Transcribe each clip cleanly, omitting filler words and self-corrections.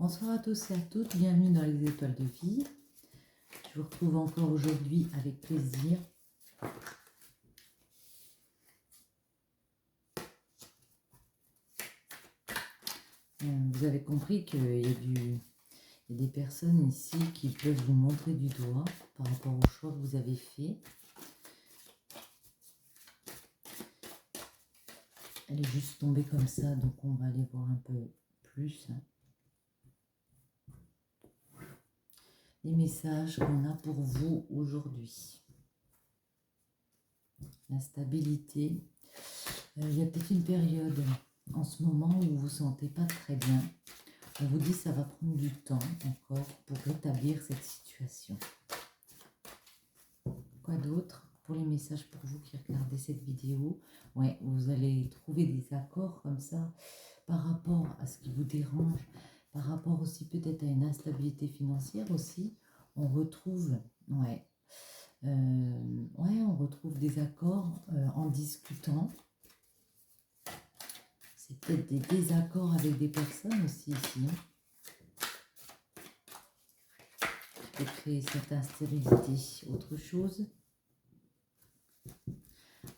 Bonsoir à tous et à toutes, bienvenue dans les étoiles de vie. Je vous retrouve encore aujourd'hui avec plaisir. Vous avez compris qu'il y a des personnes ici qui peuvent vous montrer du doigt par rapport au choix que vous avez fait. Elle est juste tombée comme ça, donc on va aller voir un peu plus. Les messages qu'on a pour vous aujourd'hui. La stabilité. Il y a peut-être une période en ce moment où vous ne vous sentez pas très bien. On vous dit que ça va prendre du temps encore pour rétablir cette situation. Quoi d'autre pour les messages pour vous qui regardez cette vidéo? Ouais, vous allez trouver des accords comme ça par rapport à ce qui vous dérange, par rapport aussi peut-être à une instabilité financière aussi. On retrouve, on retrouve des accords en discutant. C'est peut-être des désaccords avec des personnes aussi ici. Pour créer cette instabilité. Autre chose.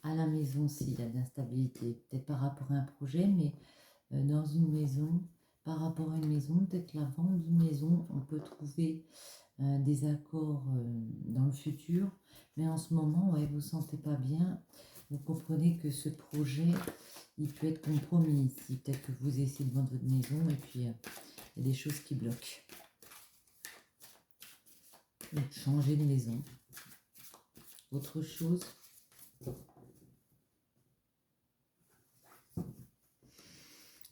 À la maison aussi, il y a de l'instabilité. Peut-être par rapport à un projet, mais dans une maison, par rapport à une maison, peut-être la vente d'une maison, on peut trouver des accords dans le futur. Mais en ce moment, ouais, vous ne vous sentez pas bien. Vous comprenez que ce projet, il peut être compromis ici. Peut-être que vous essayez de vendre votre maison et puis il y a des choses qui bloquent. Donc, changer de maison. Autre chose.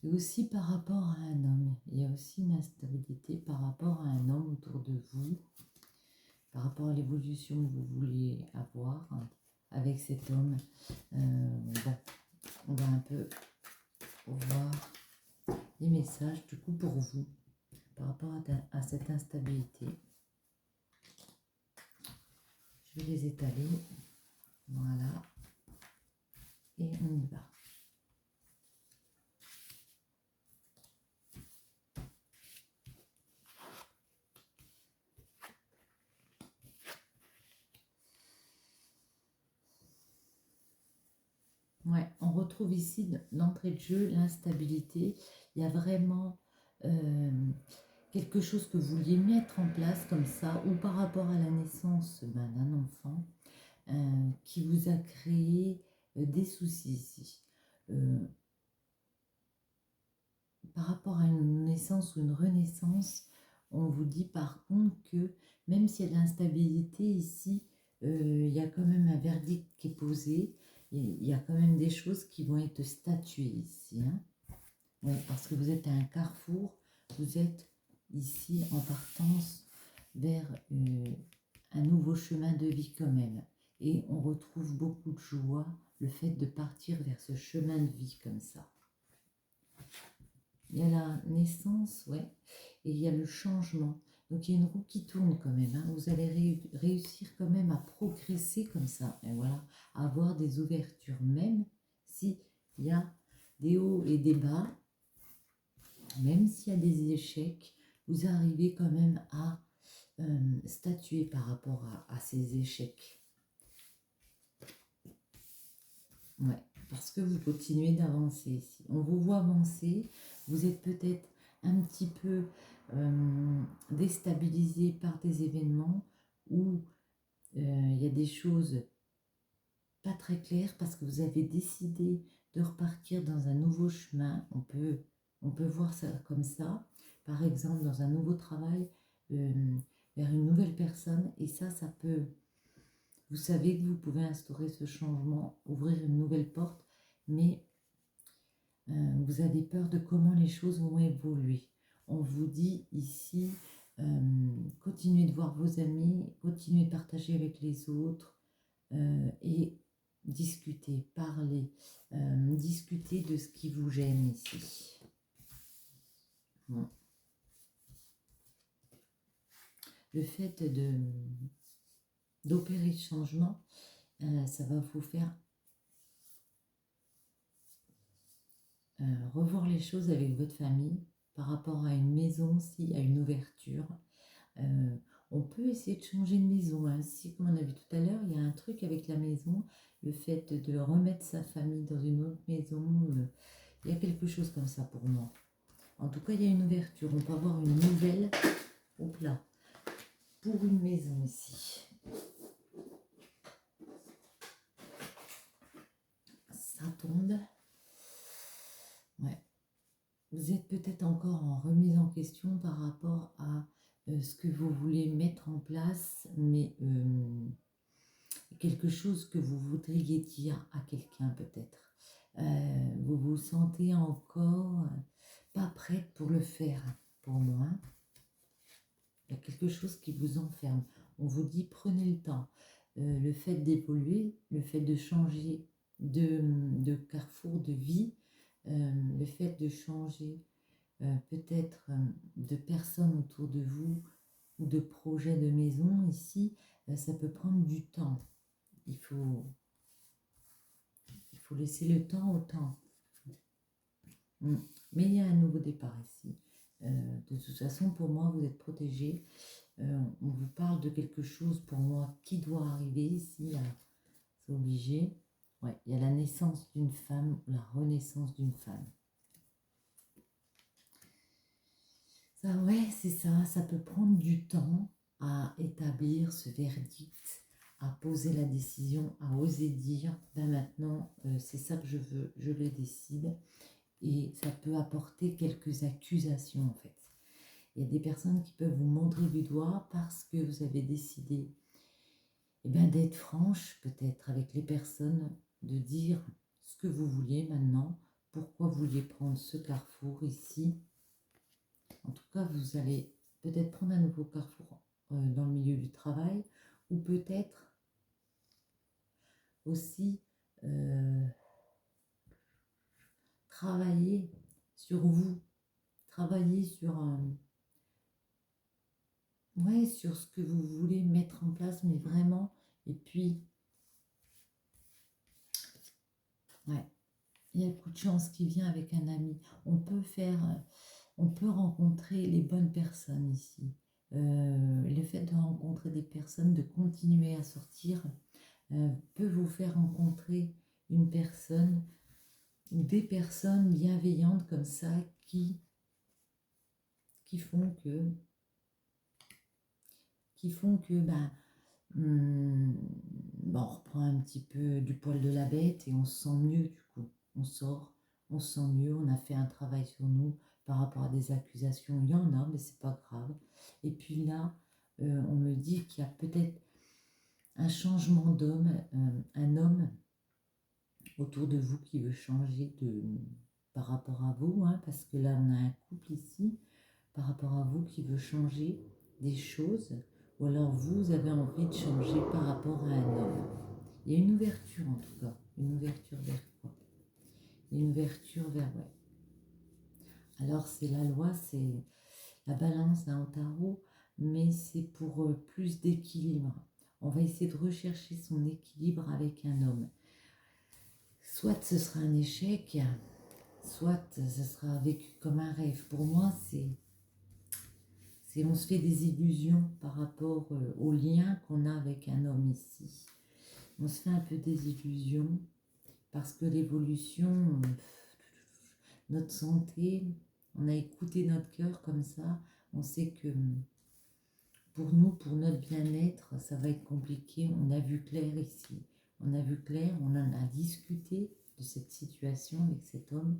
Et aussi par rapport à un homme. Il y a aussi une instabilité par rapport à un homme autour de vous. Par rapport à l'évolution que vous vouliez avoir avec cet homme. Bon, on va un peu voir les messages du coup pour vous par rapport à cette instabilité. Je vais les étaler. Voilà. Et on y va. Ouais, on retrouve ici l'entrée de jeu, l'instabilité. Il y a vraiment quelque chose que vous vouliez mettre en place comme ça, ou par rapport à la naissance d'un enfant qui vous a créé des soucis ici. Par rapport à une naissance ou une renaissance, on vous dit par contre que même s'il y a de l'instabilité ici, il y a quand même un verdict qui est posé. Il y a quand même des choses qui vont être statuées ici. Ouais, parce que vous êtes à un carrefour, vous êtes ici en partance vers un nouveau chemin de vie quand même. Et on retrouve beaucoup de joie, le fait de partir vers ce chemin de vie comme ça. Il y a la naissance, ouais, et il y a le changement. Donc il y a une roue qui tourne quand même. Vous allez réussir quand même à progresser comme ça. Et voilà, à avoir des ouvertures, même s'il y a des hauts et des bas, même s'il y a des échecs, vous arrivez quand même à statuer par rapport à ces échecs. Ouais, parce que vous continuez d'avancer ici. On vous voit avancer, vous êtes peut-être un petit peu déstabilisé par des événements où il y a des choses pas très claires parce que vous avez décidé de repartir dans un nouveau chemin. On peut voir ça comme ça, par exemple dans un nouveau travail, vers une nouvelle personne, et ça peut... Vous savez que vous pouvez instaurer ce changement, ouvrir une nouvelle porte, mais vous avez peur de comment les choses vont évoluer. On vous dit ici, continuez de voir vos amis, continuez de partager avec les autres et discuter, parler, discuter de ce qui vous gêne ici. Bon. Le fait d'opérer le changement, ça va vous faire revoir les choses avec votre famille, par rapport à une maison aussi, à une ouverture. On peut essayer de changer de maison, hein. Si, comme on a vu tout à l'heure, il y a un truc avec la maison, le fait de remettre sa famille dans une autre maison, il y a quelque chose comme ça pour moi. En tout cas, il y a une ouverture. On peut avoir une nouvelle, hop là, pour une maison ici. Ça tombe. Ouais. Vous êtes peut-être encore en remise en question par rapport à ce que vous voulez mettre en place, mais quelque chose que vous voudriez dire à quelqu'un peut-être. Vous vous sentez encore pas prête pour le faire, pour moi. Il y a quelque chose qui vous enferme. On vous dit prenez le temps. Le fait d'évoluer, le fait de changer de carrefour de vie, le fait de changer peut-être de personnes autour de vous ou de projets de maison ici, ça peut prendre du temps. Il faut laisser le temps au temps. Mais il y a un nouveau départ ici. De toute façon, pour moi, vous êtes protégés. On vous parle de quelque chose, pour moi, qui doit arriver ici. C'est obligé. Ouais, il y a la naissance d'une femme, la renaissance d'une femme. Ça, ouais, c'est ça. Ça peut prendre du temps à établir ce verdict, à poser la décision, à oser dire, ben maintenant, c'est ça que je veux, je le décide. Et ça peut apporter quelques accusations, en fait. Il y a des personnes qui peuvent vous montrer du doigt parce que vous avez décidé d'être franche, peut-être, avec les personnes, de dire ce que vous vouliez maintenant, pourquoi vous vouliez prendre ce carrefour ici. En tout cas, vous allez peut-être prendre un nouveau carrefour dans le milieu du travail, ou peut-être aussi travailler sur vous, travailler sur, ouais, sur ce que vous voulez mettre en place, mais vraiment, et puis, ouais, il y a beaucoup de chance qui vient avec un ami. On peut rencontrer les bonnes personnes ici. Le fait de rencontrer des personnes, de continuer à sortir, peut vous faire rencontrer une personne ou des personnes bienveillantes comme ça qui font que on reprend un petit peu du poil de la bête et on se sent mieux du coup. On sort, on se sent mieux, on a fait un travail sur nous par rapport à des accusations. Il y en a, mais c'est pas grave. Et puis là, on me dit qu'il y a peut-être un changement d'homme, un homme autour de vous qui veut changer par rapport à vous, hein, parce que là on a un couple ici, par rapport à vous qui veut changer des choses, ou alors vous avez envie de changer par rapport à un homme. Il y a une ouverture en tout cas, une ouverture vers quoi? Une ouverture vers, ouais. Alors c'est la loi, c'est la balance hein, au tarot, mais c'est pour plus d'équilibre. On va essayer de rechercher son équilibre avec un homme. Soit ce sera un échec, soit ce sera vécu comme un rêve. Pour moi, on se fait des illusions par rapport au lien qu'on a avec un homme ici. On se fait un peu des illusions parce que l'évolution, notre santé, on a écouté notre cœur comme ça. On sait que pour nous, pour notre bien-être, ça va être compliqué. On a vu clair ici. On a vu clair, on en a discuté de cette situation avec cet homme.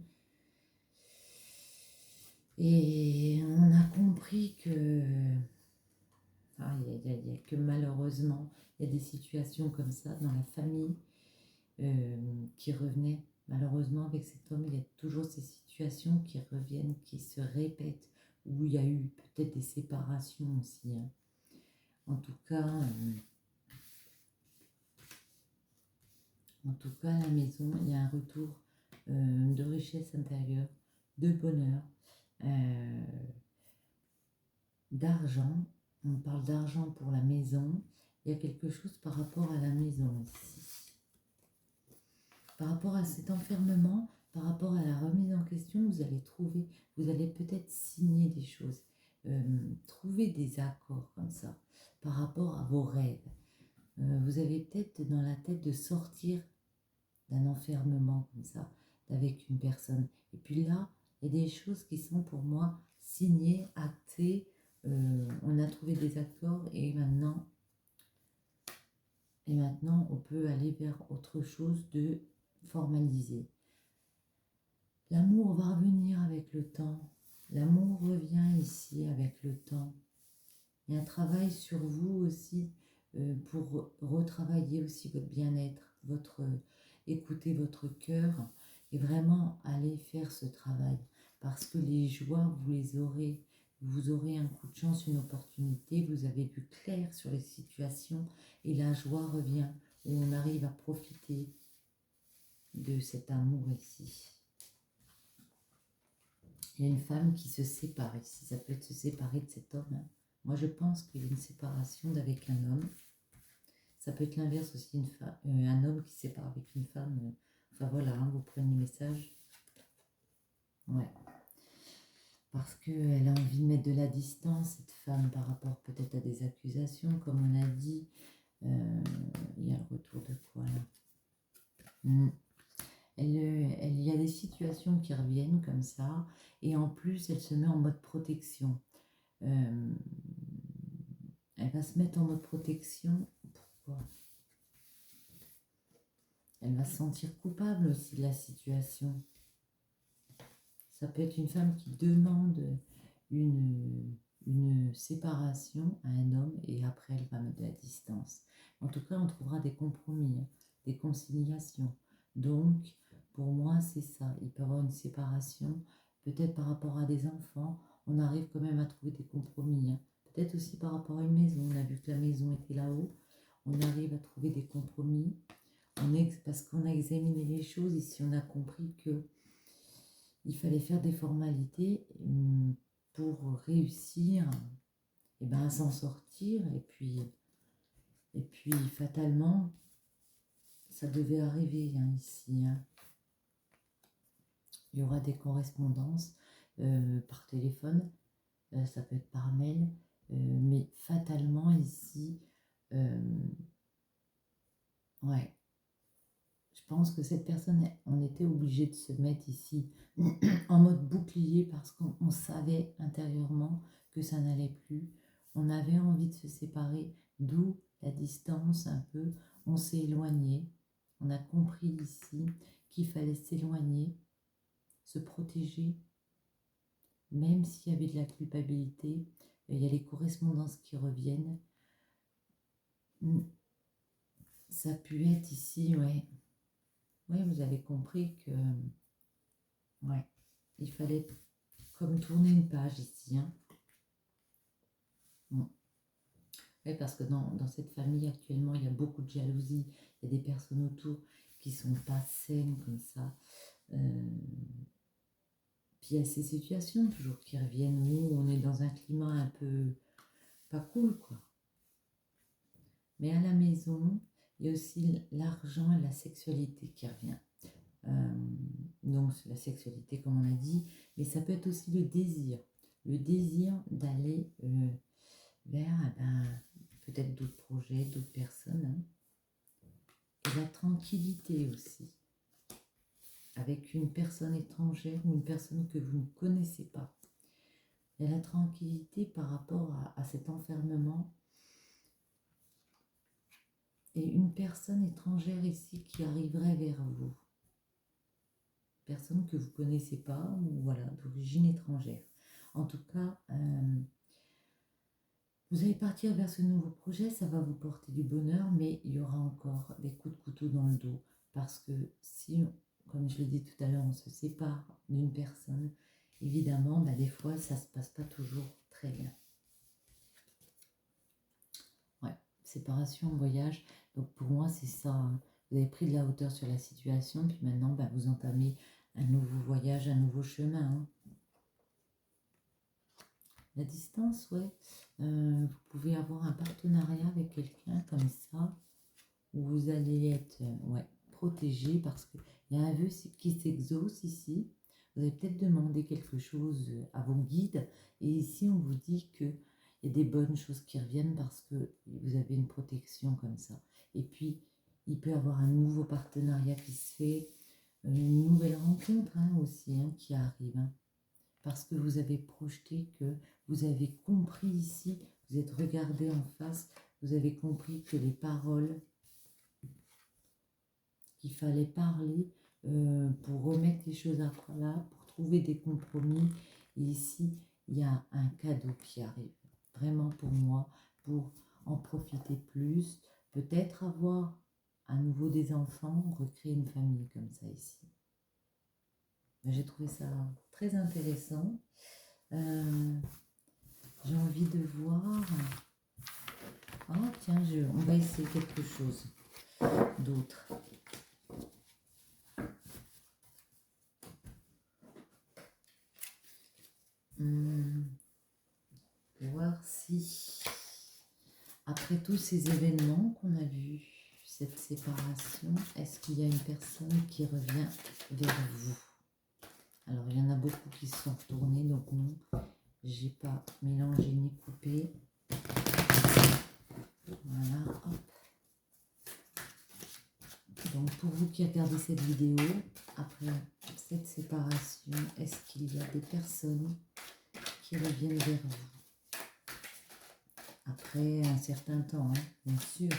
Et on a compris que, y a que malheureusement, il y a des situations comme ça dans la famille qui revenaient. Malheureusement, avec cet homme, il y a toujours ces situations qui reviennent, qui se répètent, où il y a eu peut-être des séparations aussi. Hein. En tout cas, à la maison, il y a un retour de richesse intérieure, de bonheur, d'argent. On parle d'argent pour la maison. Il y a quelque chose par rapport à la maison ici. Par rapport à cet enfermement, par rapport à la remise en question, vous allez trouver, vous allez peut-être signer des choses, trouver des accords comme ça, par rapport à vos rêves. Vous avez peut-être dans la tête de sortir d'un enfermement comme ça, avec une personne. Et puis là, il y a des choses qui sont pour moi signées, actées, on a trouvé des accords et maintenant on peut aller vers autre chose de formalisé. L'amour va revenir avec le temps. L'amour revient ici avec le temps. Il y a un travail sur vous aussi pour retravailler aussi votre bien-être, écouter votre cœur et vraiment aller faire ce travail. Parce que les joies, vous les aurez. Vous aurez un coup de chance, une opportunité, vous avez vu clair sur les situations et la joie revient et on arrive à profiter de cet amour ici. Il y a une femme qui se sépare ici, ça peut être se séparer de cet homme. Hein. Moi je pense qu'il y a une séparation avec un homme. Ça peut être l'inverse aussi, un homme qui se sépare avec une femme. Enfin voilà, hein, vous prenez le message. Ouais. Parce qu'elle a envie de mettre de la distance, cette femme, par rapport peut-être à des accusations, comme on a dit. Il y a le retour de quoi là il y a des situations qui reviennent comme ça, et en plus, elle se met en mode protection. Elle va se mettre en mode protection. Pourquoi? Elle va se sentir coupable aussi de la situation. Ça peut être une femme qui demande une séparation à un homme et après elle va mettre de la distance. En tout cas, on trouvera des compromis, hein, des conciliations. Donc, pour moi, c'est ça. Il peut y avoir une séparation, peut-être par rapport à des enfants. On arrive quand même à trouver des compromis. Hein. Peut-être aussi par rapport à une maison. On a vu que la maison était là-haut. On arrive à trouver des compromis. Parce qu'on a examiné les choses, ici on a compris que il fallait faire des formalités pour réussir à s'en sortir. Et puis fatalement, ça devait arriver ici. Hein. Il y aura des correspondances par téléphone, ça peut être par mail, mais fatalement ici, ouais. Je pense que cette personne, on était obligé de se mettre ici en mode bouclier parce qu'on savait intérieurement que ça n'allait plus. On avait envie de se séparer, d'où la distance un peu. On s'est éloigné. On a compris ici qu'il fallait s'éloigner, se protéger, même s'il y avait de la culpabilité. Il y a les correspondances qui reviennent. Ça a pu être ici, ouais. Oui, vous avez compris que ouais, il fallait comme tourner une page ici. Hein. Bon. Oui, parce que dans cette famille actuellement, il y a beaucoup de jalousie. Il y a des personnes autour qui ne sont pas saines comme ça. Puis il y a ces situations toujours qui reviennent où on est dans un climat un peu pas cool, quoi. Mais à la maison, il y a aussi l'argent et la sexualité qui revient. Donc c'est la sexualité comme on a dit, mais ça peut être aussi le désir d'aller vers peut-être d'autres projets, d'autres personnes, hein. Et la tranquillité aussi, avec une personne étrangère ou une personne que vous ne connaissez pas. Il y a la tranquillité par rapport à cet enfermement et une personne étrangère ici qui arriverait vers vous. Personne que vous ne connaissez pas ou voilà, d'origine étrangère. En tout cas, vous allez partir vers ce nouveau projet, ça va vous porter du bonheur, mais il y aura encore des coups de couteau dans le dos. Parce que si, comme je l'ai dit tout à l'heure, on se sépare d'une personne, évidemment, des fois, ça ne se passe pas toujours très bien. Ouais, séparation, voyage. Donc pour moi, c'est ça. Hein. Vous avez pris de la hauteur sur la situation, puis maintenant, vous entamez un nouveau voyage, un nouveau chemin. Hein. La distance, ouais. Vous pouvez avoir un partenariat avec quelqu'un comme ça, où vous allez être protégé parce qu'il y a un vœu qui s'exauce ici. Vous avez peut-être demandé quelque chose à vos guides et ici on vous dit qu'il y a des bonnes choses qui reviennent parce que vous avez une protection comme ça. Et puis il peut y avoir un nouveau partenariat qui se fait, une nouvelle rencontre aussi qui arrive. Parce que vous avez projeté, que vous avez compris ici, vous êtes regardé en face, vous avez compris que les paroles qu'il fallait parler pour remettre les choses à plat, pour trouver des compromis. Et ici, il y a un cadeau qui arrive, vraiment pour moi, pour en profiter plus, peut-être avoir à nouveau des enfants, recréer une famille comme ça ici. J'ai trouvé ça très intéressant. J'ai envie de voir. Ah tiens, on va essayer quelque chose d'autre. Voir si, après tous ces événements qu'on a vus, cette séparation, est-ce qu'il y a une personne qui revient vers vous? Alors, il y en a beaucoup qui se sont retournés, donc non, j'ai pas mélangé ni coupé. Voilà, hop. Donc, pour vous qui regardez cette vidéo, après cette séparation, est-ce qu'il y a des personnes qui reviennent vers vous? Après un certain temps, bien sûr.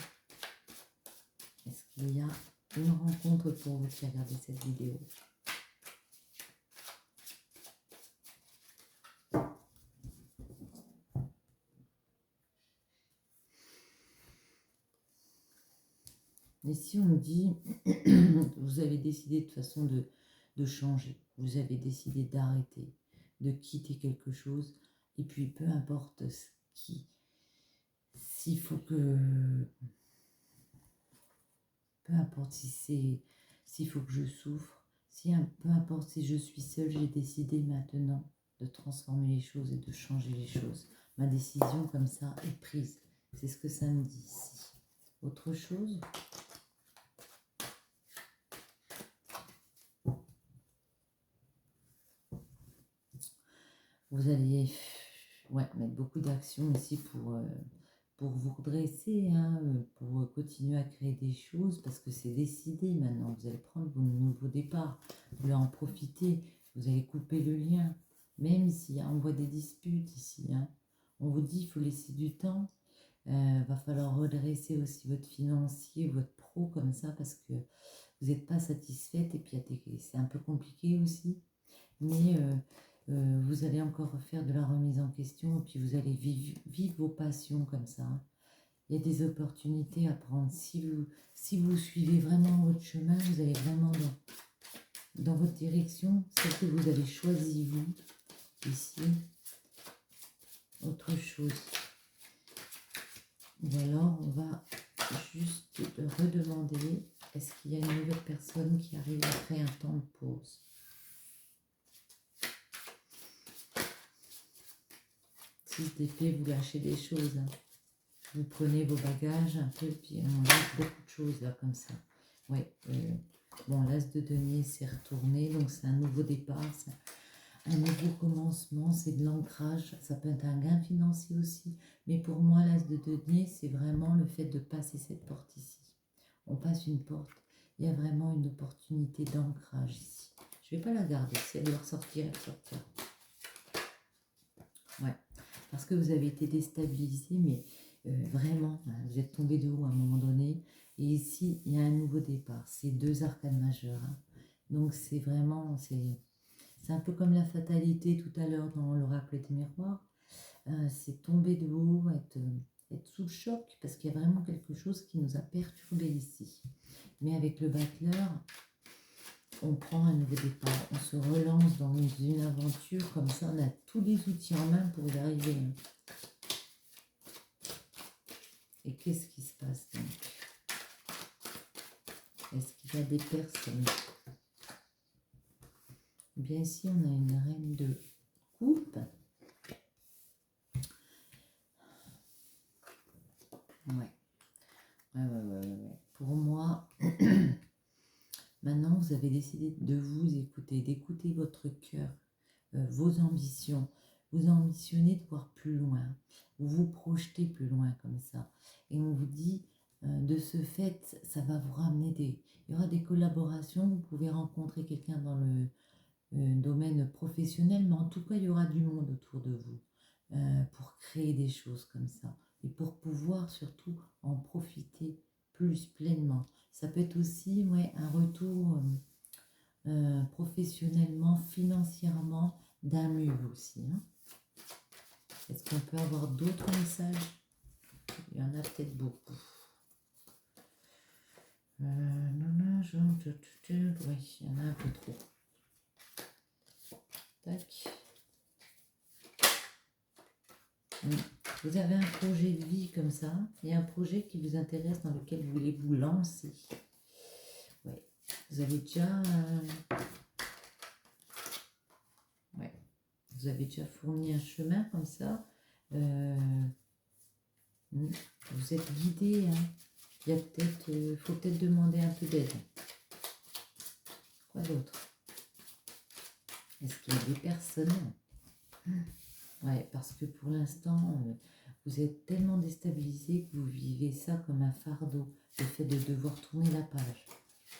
Est-ce qu'il y a une rencontre pour vous qui regardez cette vidéo? Et si on nous dit, vous avez décidé de toute façon de changer, vous avez décidé d'arrêter, de quitter quelque chose, et puis peu importe ce qui, s'il faut que, peu importe s'il faut que je souffre, peu importe si je suis seule, j'ai décidé maintenant de transformer les choses et de changer les choses. Ma décision comme ça est prise. C'est ce que ça me dit ici. Autre chose? Vous allez mettre beaucoup d'actions ici pour vous redresser, pour continuer à créer des choses, parce que c'est décidé maintenant. Vous allez prendre vos nouveaux départs, vous allez en profiter, vous allez couper le lien, même si on voit des disputes ici. On vous dit qu'il faut laisser du temps, va falloir redresser aussi votre financier, votre pro comme ça, parce que vous n'êtes pas satisfaite, et puis c'est un peu compliqué aussi, mais vous allez encore faire de la remise en question, et puis vous allez vivre vos passions comme ça. Il y a des opportunités à prendre. Si vous suivez vraiment votre chemin, vous allez vraiment dans votre direction, celle que vous avez choisie vous, ici. Autre chose. Ou alors, on va juste redemander, est-ce qu'il y a une nouvelle personne qui arrive après un temps de pause? D'épée, vous lâchez des choses. Vous prenez vos bagages un peu, puis on lâche beaucoup de choses là, comme ça. Ouais. Bon, l'as de denier s'est retourné, donc c'est un nouveau départ, c'est un nouveau commencement, c'est de l'ancrage. Ça peut être un gain financier aussi, mais pour moi, l'as de denier, c'est vraiment le fait de passer cette porte ici. On passe une porte, il y a vraiment une opportunité d'ancrage ici. Je ne vais pas la garder, si elle doit ressortir, elle sortira. Ouais. Parce que vous avez été déstabilisé, mais vraiment, vous êtes tombé de haut à un moment donné. Et ici, il y a un nouveau départ. C'est 2 arcanes majeures. Donc, c'est vraiment, c'est un peu comme la fatalité tout à l'heure dans l'oracle des miroirs. C'est tomber de haut, être sous le choc, parce qu'il y a vraiment quelque chose qui nous a perturbé ici. Mais avec le battleur, on prend un nouveau départ, on se relance dans une aventure, comme ça on a tous les outils en main pour y arriver. Et qu'est-ce qui se passe donc? Est-ce qu'il y a des personnes? Bien ici on a une reine de coupe. Ouais. Pour moi, vous avez décidé de vous écouter, d'écouter votre cœur, vos ambitions. Vous ambitionnez de voir plus loin, vous vous projetez plus loin comme ça. Et on vous dit, de ce fait, ça va vous ramener il y aura des collaborations, vous pouvez rencontrer quelqu'un dans le domaine professionnel, mais en tout cas, il y aura du monde autour de vous pour créer des choses comme ça et pour pouvoir surtout en profiter plus pleinement. Ça peut être aussi un retour professionnellement, financièrement d'un mieux aussi. Hein. Est-ce qu'on peut avoir d'autres messages? Il y en a peut-être beaucoup. Non, oui, il y en a un peu trop. Tac. Vous avez un projet de vie comme ça, il y a un projet qui vous intéresse dans lequel vous voulez vous lancer. Ouais. Vous avez déjà vous avez déjà fourni un chemin comme ça. Vous êtes guidé. Hein. Il y a peut-être, faut peut-être demander un peu d'aide. Quoi d'autre? Est-ce qu'il y a des personnes? Ouais, parce que pour l'instant, vous êtes tellement déstabilisé que vous vivez ça comme un fardeau, le fait de devoir tourner la page.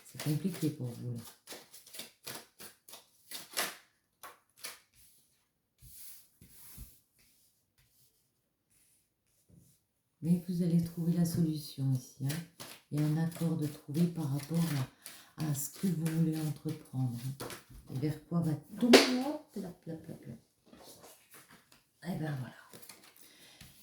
C'est compliqué pour vous là. Mais vous allez trouver la solution ici. Hein. Il y a un accord de trouver par rapport à ce que vous voulez entreprendre. Et vers quoi va tomber. Et ben voilà.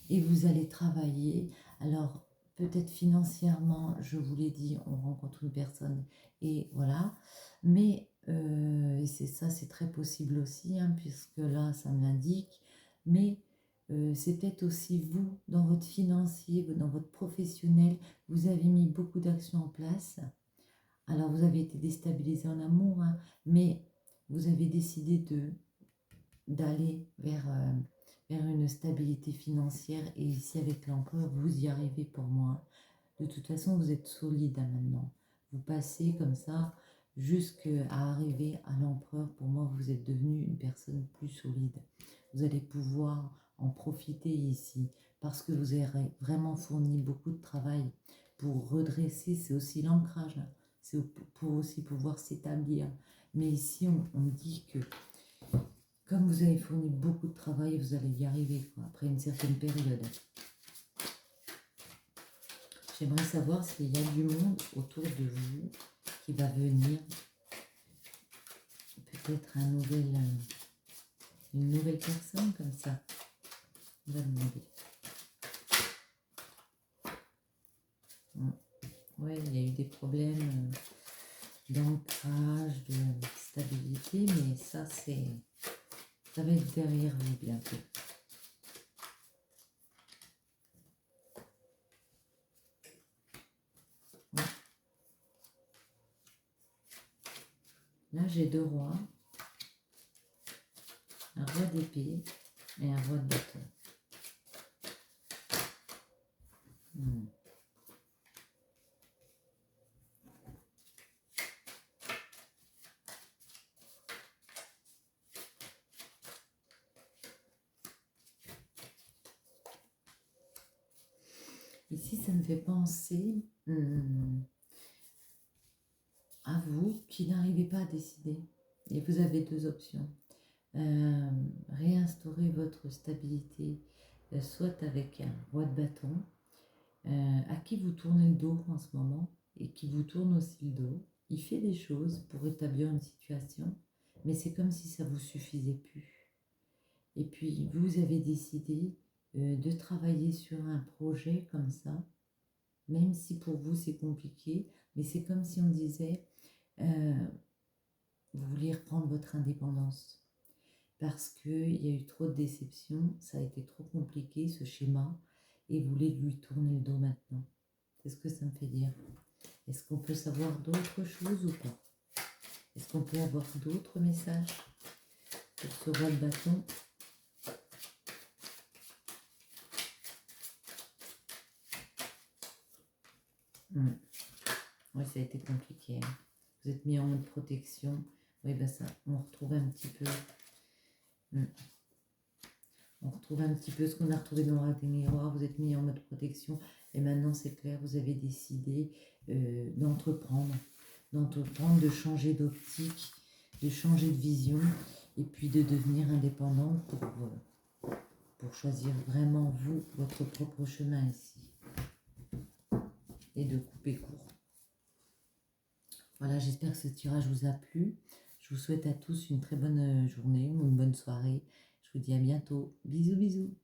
Et vous allez travailler. Alors, peut-être financièrement, je vous l'ai dit, on rencontre une personne et voilà. Mais, et c'est ça, c'est très possible aussi, hein, puisque là, ça me l'indique. Mais c'est peut-être aussi vous, dans votre financier, dans votre professionnel, vous avez mis beaucoup d'actions en place. Alors, vous avez été déstabilisé en amour, hein, mais vous avez décidé d'aller vers une stabilité financière. Et ici, avec l'empereur, vous y arrivez pour moi. De toute façon, vous êtes solide hein, maintenant. Vous passez comme ça jusqu'à arriver à l'empereur. Pour moi, vous êtes devenu une personne plus solide. Vous allez pouvoir en profiter ici parce que vous avez vraiment fourni beaucoup de travail pour redresser. C'est aussi l'ancrage. Hein. C'est pour aussi pouvoir s'établir. Mais ici, on dit que comme vous avez fourni beaucoup de travail, vous allez y arriver quoi, après une certaine période. J'aimerais savoir s'il y a du monde autour de vous qui va venir. Peut-être une nouvelle personne comme ça. On va demander. Oui, il y a eu des problèmes d'ancrage, de stabilité, mais ça va être derrière vous bientôt. Là, j'ai 2 rois, un roi d'épée et un roi de bâton. Ici, ça me fait penser à vous qui n'arrivez pas à décider. Et vous avez 2 options. Réinstaurer votre stabilité, soit avec un roi de bâton, à qui vous tournez le dos en ce moment, et qui vous tourne aussi le dos. Il fait des choses pour établir une situation, mais c'est comme si ça ne vous suffisait plus. Et puis, vous avez décidé de travailler sur un projet comme ça, même si pour vous c'est compliqué, mais c'est comme si on disait, vous vouliez reprendre votre indépendance. Parce qu'il y a eu trop de déceptions, ça a été trop compliqué ce schéma, et vous voulez lui tourner le dos maintenant. C'est ce que ça me fait dire. Est-ce qu'on peut savoir d'autres choses ou pas? Est-ce qu'on peut avoir d'autres messages pour ce roi de bâton? Oui, ça a été compliqué. Hein. vous êtes mis en mode protection. Oui, ben ça, on retrouve un petit peu. On retrouve un petit peu ce qu'on a retrouvé dans l'Art des miroirs. Vous êtes mis en mode protection et maintenant c'est clair, vous avez décidé d'entreprendre, de changer d'optique, de changer de vision et puis de devenir indépendant pour choisir vraiment vous, votre propre chemin ici et de couper court. Voilà, j'espère que ce tirage vous a plu. Je vous souhaite à tous une très bonne journée ou une bonne soirée. Je vous dis à bientôt. Bisous, bisous.